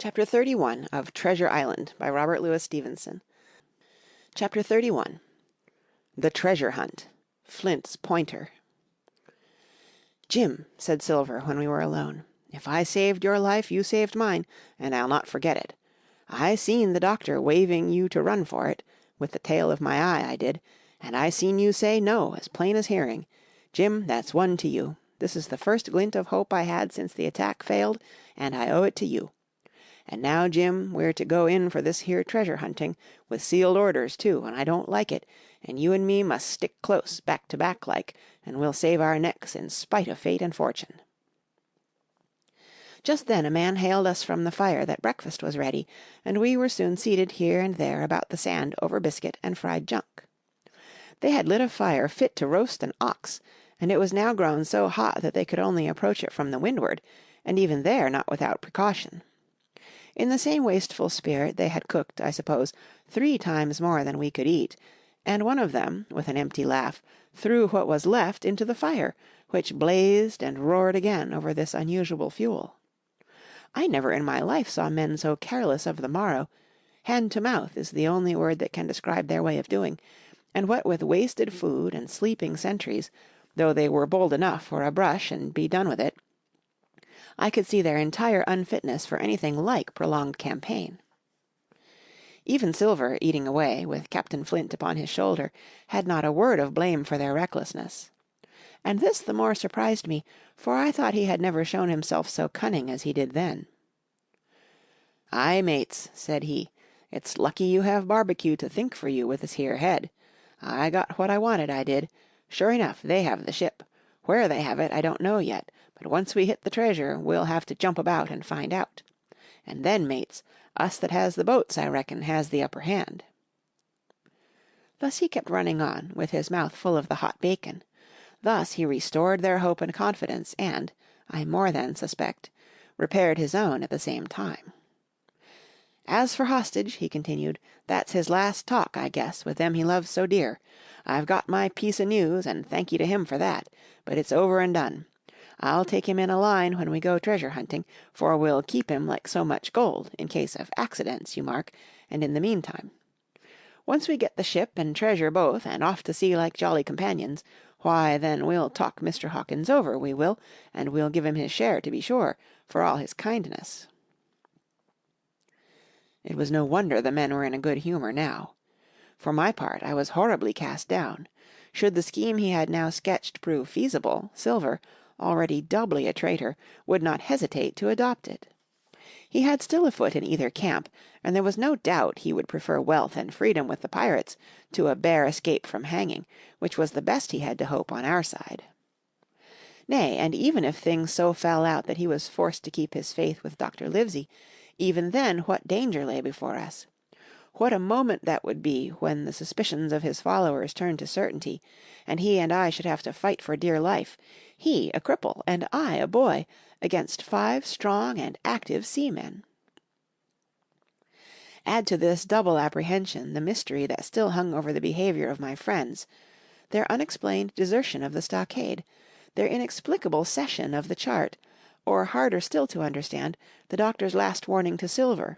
Chapter 31 of Treasure Island by Robert Louis Stevenson. Chapter 31 The Treasure Hunt. Flint's Pointer. "Jim," said Silver when we were alone, "if I saved your life, you saved mine, and I'll not forget it. I seen the doctor waving you to run for it, with the tail of my eye, I did, and I seen you say no, as plain as hearing. Jim, that's one to you. This is the first glint of hope I had since the attack failed, and I owe it to you. And now, Jim, we're to go in for this here treasure hunting, with sealed orders, too, and I don't like it, and you and me must stick close, back to back like, and we'll save our necks in spite of fate and fortune." Just then a man hailed us from the fire that breakfast was ready, and we were soon seated here and there about the sand over biscuit and fried junk. They had lit a fire fit to roast an ox, and it was now grown so hot that they could only approach it from the windward, and even there not without precaution. In the same wasteful spirit they had cooked, I suppose, 3 times more than we could eat, and one of them, with an empty laugh, threw what was left into the fire, which blazed and roared again over this unusual fuel. I never in my life saw men so careless of the morrow. Hand to mouth is the only word that can describe their way of doing, and what with wasted food and sleeping sentries, though they were bold enough for a brush and be done with it, I could see their entire unfitness for anything like prolonged campaign. Even Silver, eating away, with Captain Flint upon his shoulder, had not a word of blame for their recklessness. And this the more surprised me, for I thought he had never shown himself so cunning as he did then. "Aye, mates," said he, "it's lucky you have barbecue to think for you with this here head. I got what I wanted, I did. Sure enough, they have the ship. Where they have it I don't know yet, but once we hit the treasure we'll have to jump about and find out. And then, mates, us that has the boats, I reckon, has the upper hand." Thus he kept running on, with his mouth full of the hot bacon. Thus he restored their hope and confidence, and, I more than suspect, repaired his own at the same time. "As for hostage," he continued, "that's his last talk, I guess, with them he loves so dear. I've got my piece o' news, and thank ye to him for that, but it's over and done. I'll take him in a line when we go treasure hunting, for we'll keep him like so much gold, in case of accidents, you mark, and in the meantime. Once we get the ship and treasure both, and off to sea like jolly companions, why, then we'll talk Mr. Hawkins over, we will, and we'll give him his share, to be sure, for all his kindness." It was no wonder the men were in a good humour now. For my part, I was horribly cast down. Should the scheme he had now sketched prove feasible, Silver, already doubly a traitor, would not hesitate to adopt it. He had still a foot in either camp, and there was no doubt he would prefer wealth and freedom with the pirates to a bare escape from hanging, which was the best he had to hope on our side. Nay, and even if things so fell out that he was forced to keep his faith with Dr. Livesey, even then what danger lay before us! What a moment that would be when the suspicions of his followers turned to certainty, and he and I should have to fight for dear life, he a cripple and I a boy, against 5 strong and active seamen. Add to this double apprehension the mystery that still hung over the behaviour of my friends, their unexplained desertion of the stockade, their inexplicable cession of the chart, or harder still to understand, the doctor's last warning to Silver,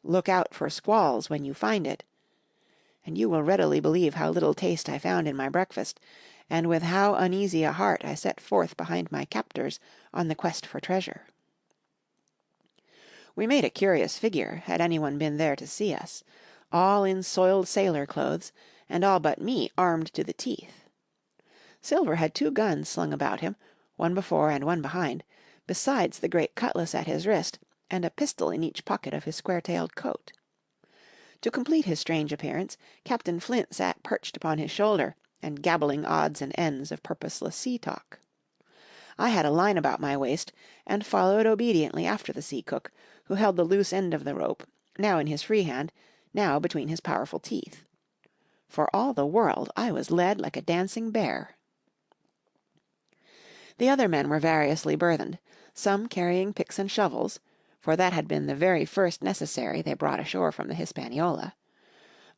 "Look out for squalls when you find it," and you will readily believe how little taste I found in my breakfast, and with how uneasy a heart I set forth behind my captors on the quest for treasure. We made a curious figure, had anyone been there to see us, all in soiled sailor clothes, and all but me armed to the teeth. Silver had 2 guns slung about him, one before and one behind, besides the great cutlass at his wrist, and a pistol in each pocket of his square-tailed coat. To complete his strange appearance, Captain Flint sat perched upon his shoulder, and gabbling odds and ends of purposeless sea-talk. I had a line about my waist, and followed obediently after the sea-cook, who held the loose end of the rope, now in his free hand, now between his powerful teeth. For all the world I was led like a dancing bear. The other men were variously burthened, some carrying picks and shovels, for that had been the very first necessary they brought ashore from the Hispaniola,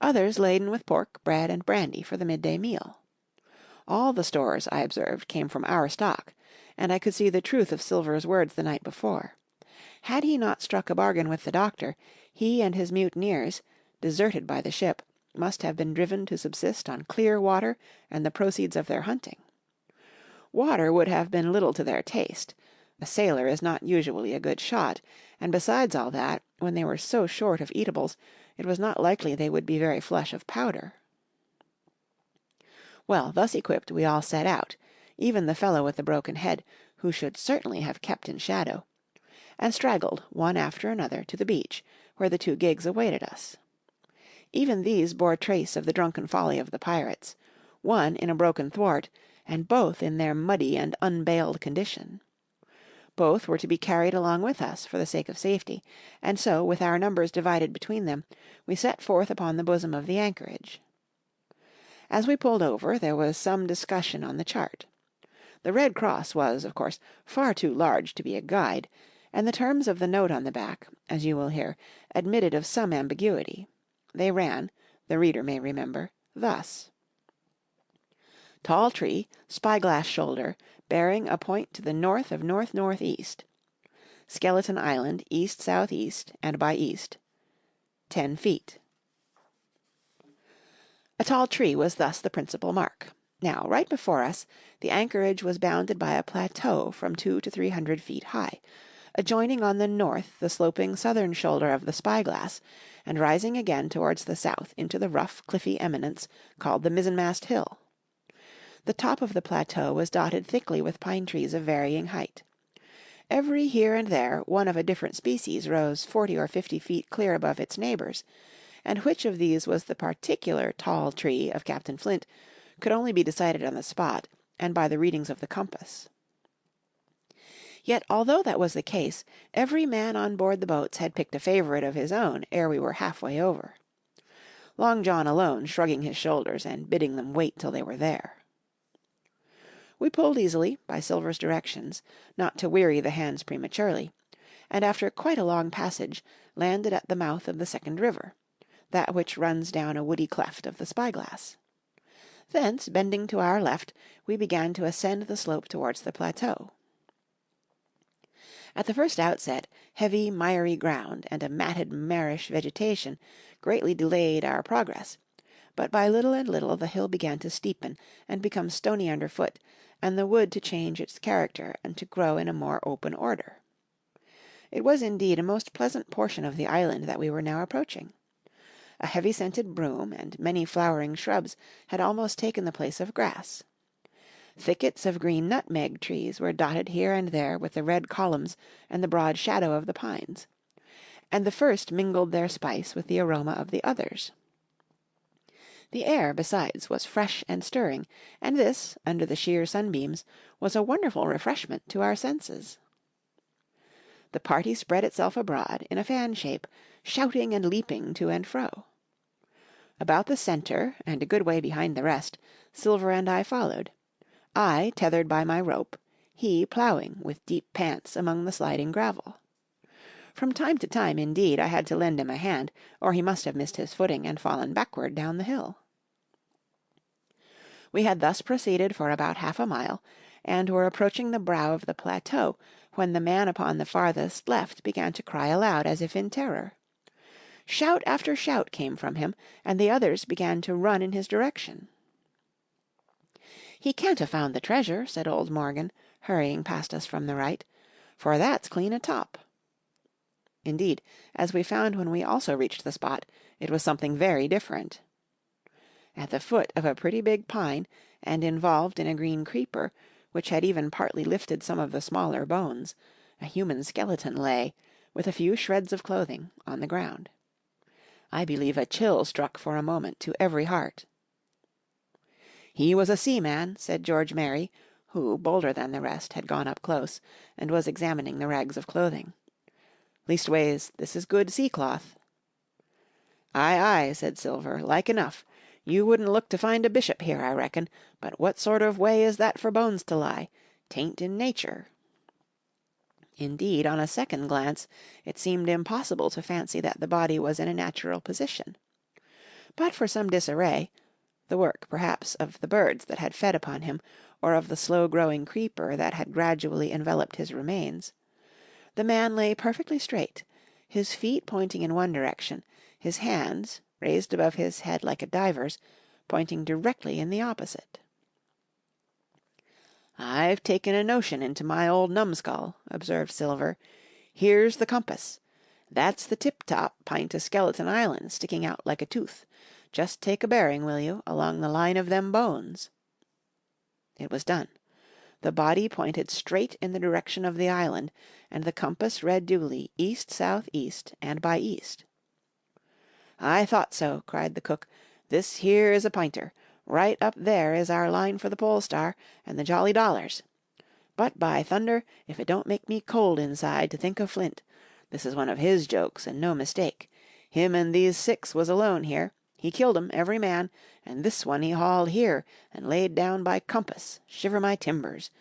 others laden with pork, bread, and brandy for the midday meal. All the stores, I observed, came from our stock, and I could see the truth of Silver's words the night before. Had he not struck a bargain with the doctor, he and his mutineers, deserted by the ship, must have been driven to subsist on clear water and the proceeds of their hunting. Water would have been little to their taste. A sailor is not usually a good shot, and besides all that, when they were so short of eatables, it was not likely they would be very flush of powder. Well, thus equipped we all set out, even the fellow with the broken head, who should certainly have kept in shadow, and straggled one after another to the beach, where the 2 gigs awaited us. Even these bore trace of the drunken folly of the pirates, one in a broken thwart, and both in their muddy and unbaled condition. Both were to be carried along with us for the sake of safety, and so, with our numbers divided between them, we set forth upon the bosom of the anchorage. As we pulled over, there was some discussion on the chart. The red cross was, of course, far too large to be a guide, and the terms of the note on the back, as you will hear, admitted of some ambiguity. They ran, the reader may remember, thus: Tall tree, spyglass shoulder, bearing a point to the north of north-northeast. Skeleton Island, east-southeast, and by east. 10 feet. A tall tree was thus the principal mark. Now, right before us, the anchorage was bounded by a plateau from 200 to 300 feet high, adjoining on the north the sloping southern shoulder of the spyglass, and rising again towards the south into the rough, cliffy eminence called the mizzenmast hill. The top of the plateau was dotted thickly with pine trees of varying height. Every here and there one of a different species rose 40 or 50 feet clear above its neighbours, and which of these was the particular tall tree of Captain Flint could only be decided on the spot, and by the readings of the compass. Yet, although that was the case, every man on board the boats had picked a favourite of his own ere we were half-way over. Long John alone shrugging his shoulders and bidding them wait till they were there. We pulled easily, by Silver's directions, not to weary the hands prematurely, and after quite a long passage landed at the mouth of the second river, that which runs down a woody cleft of the spyglass. Thence, bending to our left, we began to ascend the slope towards the plateau. At the first outset, heavy, miry ground and a matted, marish vegetation greatly delayed our progress, but by little and little the hill began to steepen and become stony underfoot, and the wood to change its character and to grow in a more open order. It was indeed a most pleasant portion of the island that we were now approaching. A heavy-scented broom and many flowering shrubs had almost taken the place of grass. Thickets of green nutmeg trees were dotted here and there with the red columns and the broad shadow of the pines, and the first mingled their spice with the aroma of the others. The air, besides, was fresh and stirring, and this, under the sheer sunbeams, was a wonderful refreshment to our senses. The party spread itself abroad, in a fan shape, shouting and leaping to and fro. About the centre, and a good way behind the rest, Silver and I followed. I tethered by my rope, he ploughing, with deep pants, among the sliding gravel. From time to time, indeed, I had to lend him a hand, or he must have missed his footing and fallen backward down the hill. We had thus proceeded for about half a mile, and were approaching the brow of the plateau, when the man upon the farthest left began to cry aloud as if in terror. Shout after shout came from him, and the others began to run in his direction. "He can't have found the treasure," said old Morgan, hurrying past us from the right, "for that's clean atop." Indeed, as we found when we also reached the spot, it was something very different. At the foot of a pretty big pine, and involved in a green creeper, which had even partly lifted some of the smaller bones, a human skeleton lay, with a few shreds of clothing, on the ground. I believe a chill struck for a moment to every heart. "He was a seaman," said George Merry, who, bolder than the rest, had gone up close, and was examining the rags of clothing. "Leastways, this is good sea-cloth." "Ay, ay," said Silver, "like enough. You wouldn't look to find a bishop here, I reckon, but what sort of way is that for bones to lie? 'Tain't in nature." Indeed, on a second glance, it seemed impossible to fancy that the body was in a natural position. But for some disarray, the work, perhaps, of the birds that had fed upon him, or of the slow-growing creeper that had gradually enveloped his remains, The man lay perfectly straight, his feet pointing in one direction, his hands, raised above his head like a diver's, pointing directly in the opposite. "I've taken a notion into my old numbskull," observed Silver. "Here's the compass. That's the tip-top pint o' Skeleton Island sticking out like a tooth. Just take a bearing, will you, along the line of them bones." It was done. The body pointed straight in the direction of the island, and the compass read duly east south east and by east. "I thought so," cried the cook. "This here is a pinter. Right up there is our line for the Pole Star and the Jolly Dollars. But, by thunder, if it don't make me cold inside to think of Flint. This is one of his jokes, and no mistake. Him and these 6 was alone here. He killed 'em, every man, and this one he hauled here and laid down by compass, shiver my timbers.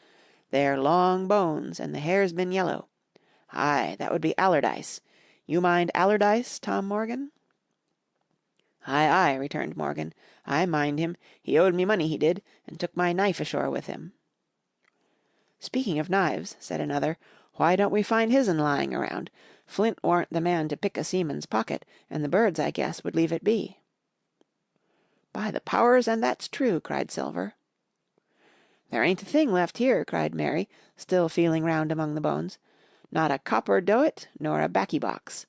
They're long bones, and the hair's been yellow. Aye, that would be Allardyce. You mind Allardyce, Tom Morgan?" "Aye, aye," returned Morgan. "I mind him. He owed me money, he did, and took my knife ashore with him." "Speaking of knives," said another, "why don't we find his'n lying around? Flint warn't the man to pick a seaman's pocket, and the birds, I guess, would leave it be." "By the powers, and that's true," cried Silver. "There ain't a thing left here," cried Mary, still feeling round among the bones. "Not a copper doit nor a baccy box.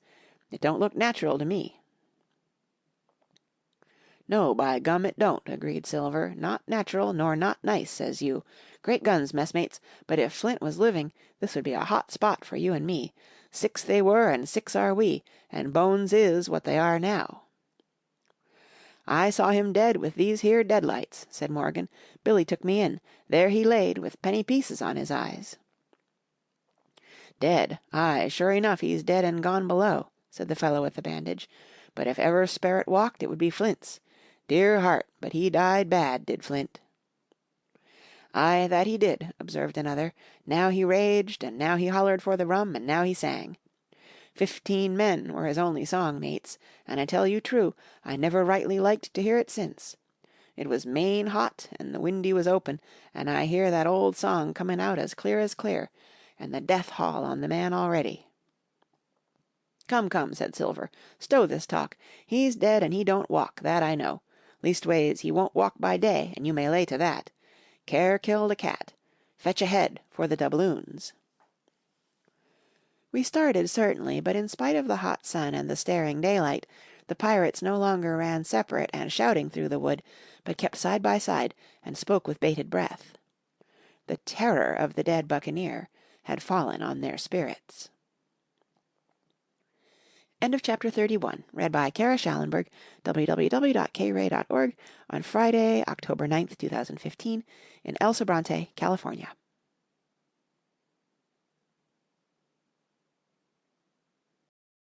It don't look natural to me." "No, by gum, it don't," agreed Silver. "Not natural nor not nice, says you. Great guns, messmates, but if Flint was living, this would be a hot spot for you and me. 6 they were and 6 are we, and bones is what they are now." "I saw him dead with these here deadlights," said Morgan. "Billy took me in. There he laid with penny pieces on his eyes." "Dead, aye, sure enough he's dead and gone below," said the fellow with the bandage. "But if ever sperrit walked, it would be Flint's. Dear heart, but he died bad, did Flint." "Aye, that he did," observed another. "Now he raged, and now he hollered for the rum, and now he sang. 15 men were his only song mates, and I tell you true, I never rightly liked to hear it since. It was main hot, and the windy was open, and I hear that old song comin' out as clear, and the death haul on the man already." "Come, come," said Silver, "stow this talk. He's dead and he don't walk, that I know. Leastways, he won't walk by day, and you may lay to that. Care killed a cat. Fetch ahead for the doubloons." We started certainly, but in spite of the hot sun and the staring daylight, the pirates no longer ran separate and shouting through the wood, but kept side by side and spoke with bated breath. The terror of the dead buccaneer had fallen on their spirits. End of chapter 31. Read by Kara Schallenberg, www.kray.org, on Friday, October 9th, 2015, in El Sobrante, California.